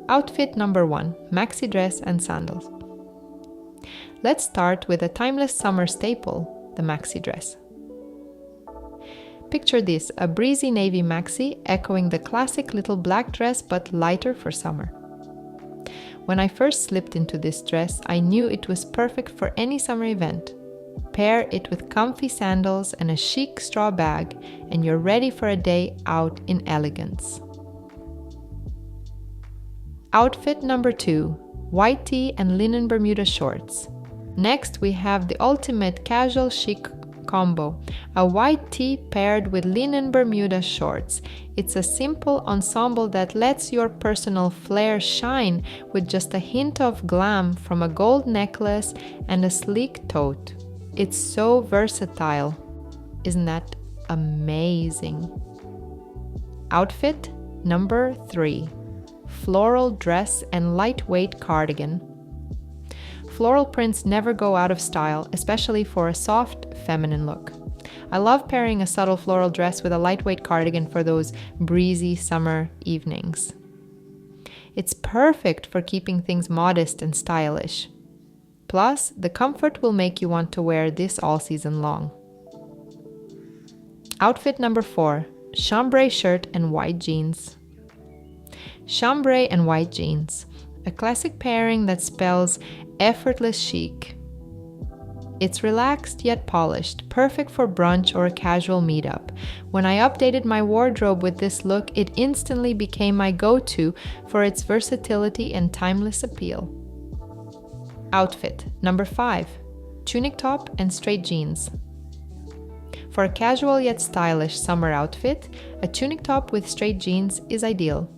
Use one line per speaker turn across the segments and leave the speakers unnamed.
Outfit number 1, maxi dress and sandals. Let's start with a timeless summer staple, the maxi dress. Picture this, a breezy navy maxi echoing the classic little black dress but lighter for summer. When I first slipped into this dress, I knew it was perfect for any summer event. Pair it with comfy sandals and a chic straw bag, and you're ready for a day out in elegance. Outfit number 2, white tee and linen Bermuda shorts. Next, we have the ultimate casual chic combo, a white tee paired with linen Bermuda shorts. It's a simple ensemble that lets your personal flair shine with just a hint of glam from a gold necklace and a sleek tote. It's so versatile. Isn't that amazing? Outfit number 3, floral dress and lightweight cardigan. Floral prints never go out of style, especially for a soft, feminine look. I love pairing a subtle floral dress with a lightweight cardigan for those breezy summer evenings. It's perfect for keeping things modest and stylish. Plus, the comfort will make you want to wear this all season long. Outfit number 4, chambray shirt and white jeans. Chambray and white jeans, a classic pairing that spells effortless chic. It's relaxed yet polished, perfect for brunch or a casual meetup. When I updated my wardrobe with this look, it instantly became my go-to for its versatility and timeless appeal. Outfit number 5, tunic top and straight jeans. For a casual yet stylish summer outfit, a tunic top with straight jeans is ideal.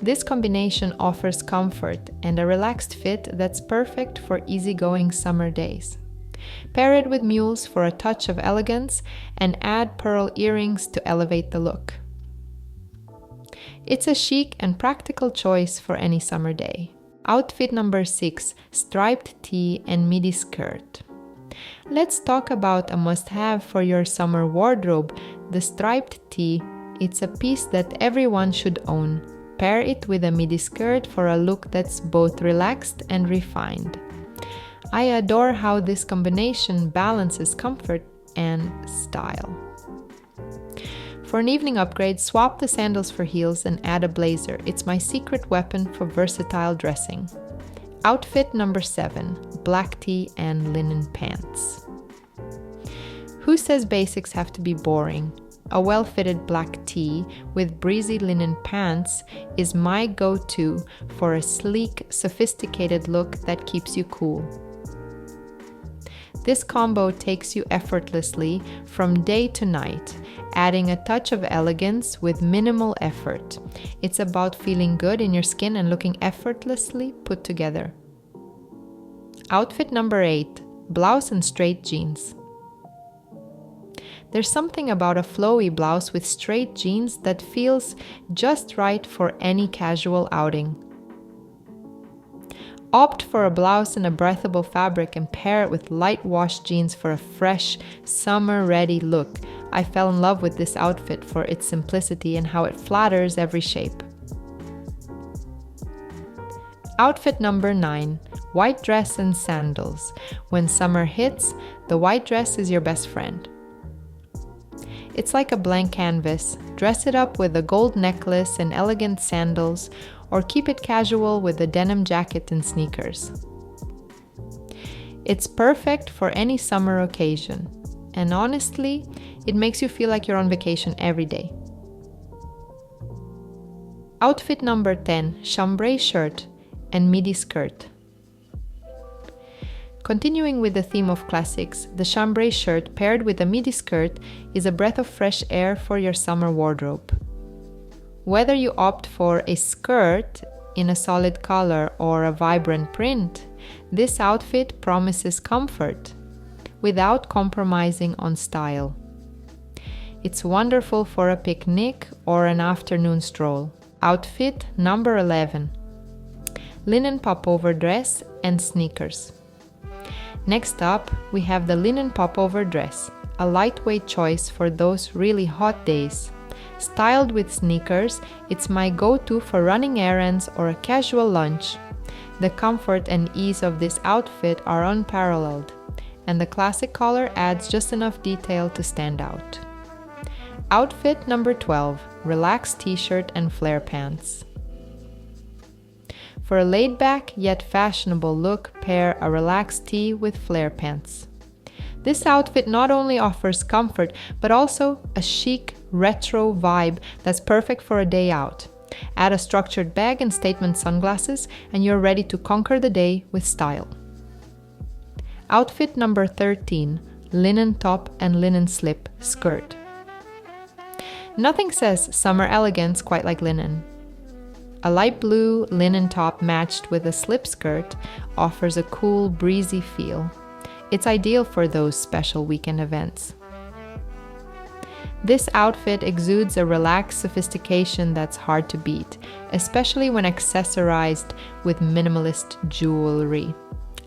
This combination offers comfort and a relaxed fit that's perfect for easygoing summer days. Pair it with mules for a touch of elegance and add pearl earrings to elevate the look. It's a chic and practical choice for any summer day. Outfit number 6, striped tee and midi skirt. Let's talk about a must-have for your summer wardrobe, the striped tee. It's a piece that everyone should own. Pair it with a midi skirt for a look that's both relaxed and refined. I adore how this combination balances comfort and style. For an evening upgrade, swap the sandals for heels and add a blazer. It's my secret weapon for versatile dressing. Outfit number 7, black tee and linen pants. Who says basics have to be boring? A well-fitted black tee with breezy linen pants is my go-to for a sleek, sophisticated look that keeps you cool. This combo takes you effortlessly from day to night, adding a touch of elegance with minimal effort. It's about feeling good in your skin and looking effortlessly put together. Outfit number 8, blouse and straight jeans. There's something about a flowy blouse with straight jeans that feels just right for any casual outing. Opt for a blouse in a breathable fabric and pair it with light wash jeans for a fresh, summer-ready look. I fell in love with this outfit for its simplicity and how it flatters every shape. Outfit number 9, white dress and sandals. When summer hits, the white dress is your best friend. It's like a blank canvas. Dress it up with a gold necklace and elegant sandals, or keep it casual with a denim jacket and sneakers. It's perfect for any summer occasion, and honestly, it makes you feel like you're on vacation every day. Outfit number 10, chambray shirt and midi skirt. Continuing with the theme of classics, the chambray shirt paired with a midi skirt is a breath of fresh air for your summer wardrobe. Whether you opt for a skirt in a solid color or a vibrant print, this outfit promises comfort without compromising on style. It's wonderful for a picnic or an afternoon stroll. Outfit number 11, linen popover dress and sneakers. Next up, we have the linen popover dress, a lightweight choice for those really hot days. Styled with sneakers, it's my go-to for running errands or a casual lunch. The comfort and ease of this outfit are unparalleled, and the classic collar adds just enough detail to stand out. Outfit number 12, relaxed t-shirt and flare pants. For a laid-back yet fashionable look, pair a relaxed tee with flare pants. This outfit not only offers comfort, but also a chic, retro vibe that's perfect for a day out. Add a structured bag and statement sunglasses, and you're ready to conquer the day with style. Outfit number 13, linen top and linen slip skirt. Nothing says summer elegance quite like linen. A light blue linen top matched with a slip skirt offers a cool, breezy feel. It's ideal for those special weekend events. This outfit exudes a relaxed sophistication that's hard to beat, especially when accessorized with minimalist jewelry.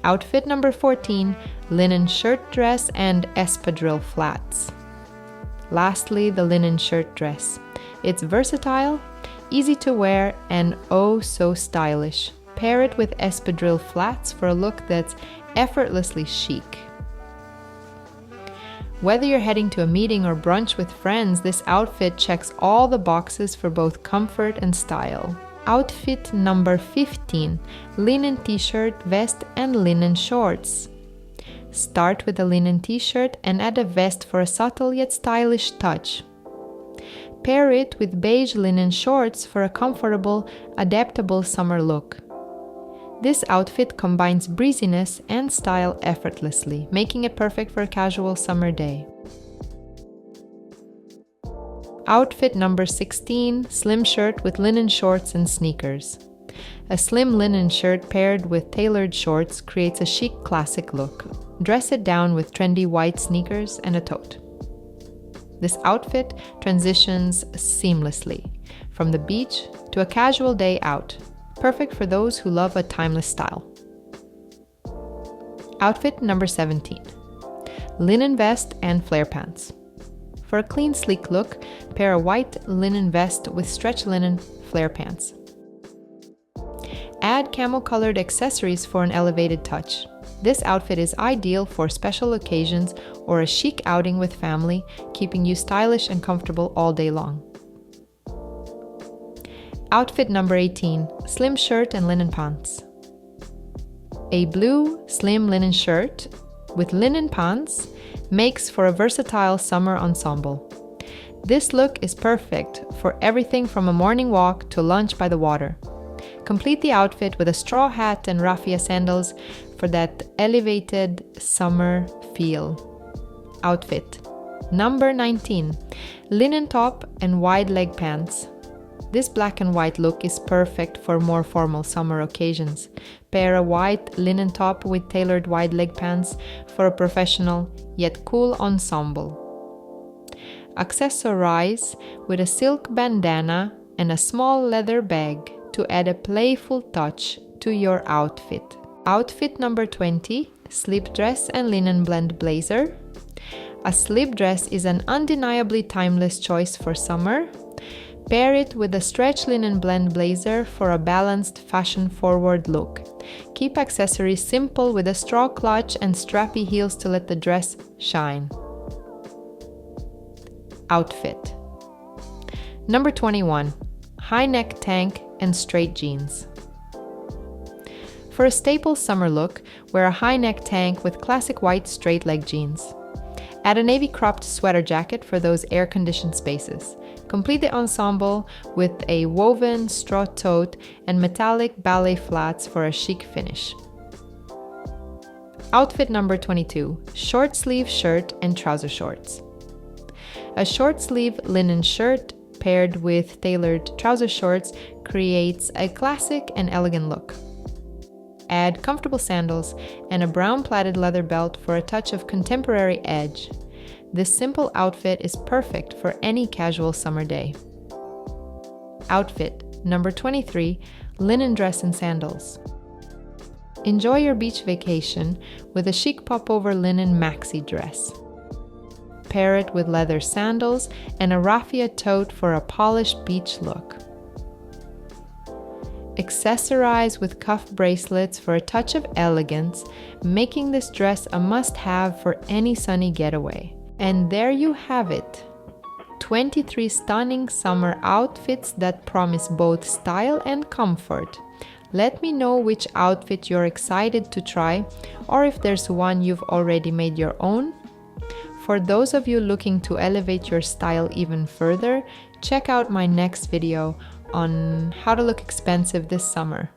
Outfit number 14, linen shirt dress and espadrille flats. Lastly, the linen shirt dress. It's versatile, easy to wear, and oh so stylish. Pair it with espadrille flats for a look that's effortlessly chic. Whether you're heading to a meeting or brunch with friends, this outfit checks all the boxes for both comfort and style. Outfit number 15, linen t-shirt, vest, and linen shorts. Start with a linen t-shirt and add a vest for a subtle yet stylish touch. Pair it with beige linen shorts for a comfortable, adaptable summer look. This outfit combines breeziness and style effortlessly, making it perfect for a casual summer day. Outfit number 16, slim shirt with linen shorts and sneakers. A slim linen shirt paired with tailored shorts creates a chic classic look. Dress it down with trendy white sneakers and a tote. This outfit transitions seamlessly from the beach to a casual day out, perfect for those who love a timeless style. Outfit number 17, linen vest and flare pants. For a clean, sleek look, pair a white linen vest with stretch linen flare pants. Add camel-colored accessories for an elevated touch. This outfit is ideal for special occasions or a chic outing with family, keeping you stylish and comfortable all day long. Outfit number 18, slim shirt and linen pants. A blue, slim linen shirt with linen pants makes for a versatile summer ensemble. This look is perfect for everything from a morning walk to lunch by the water. Complete the outfit with a straw hat and raffia sandals for that elevated summer feel. Outfit number 19, linen top and wide leg pants. This black and white look is perfect for more formal summer occasions. Pair a white linen top with tailored wide leg pants for a professional yet cool ensemble. Accessorize with a silk bandana and a small leather bag to add a playful touch to your outfit. Outfit number 20, slip dress and linen blend blazer. A slip dress is an undeniably timeless choice for summer. Pair it with a stretch linen blend blazer for a balanced, fashion-forward look. Keep accessories simple with a straw clutch and strappy heels to let the dress shine. Outfit number 21, high neck tank and straight jeans. For a staple summer look, wear a high neck tank with classic white straight leg jeans. Add a navy cropped sweater jacket for those air-conditioned spaces. Complete the ensemble with a woven straw tote and metallic ballet flats for a chic finish. Outfit number 22, short sleeve shirt and trouser shorts. A short sleeve linen shirt paired with tailored trouser shorts creates a classic and elegant look. Add comfortable sandals and a brown plaited leather belt for a touch of contemporary edge. This simple outfit is perfect for any casual summer day. Outfit number 23, linen dress and sandals. Enjoy your beach vacation with a chic popover linen maxi dress. pair it with leather sandals and a raffia tote for a polished beach look. Accessorize with cuff bracelets for a touch of elegance, making this dress a must-have for any sunny getaway. And there you have it. 23 stunning summer outfits that promise both style and comfort. Let me know which outfit you're excited to try, or if there's one you've already made your own. For those of you looking to elevate your style even further, check out my next video on how to look expensive this summer.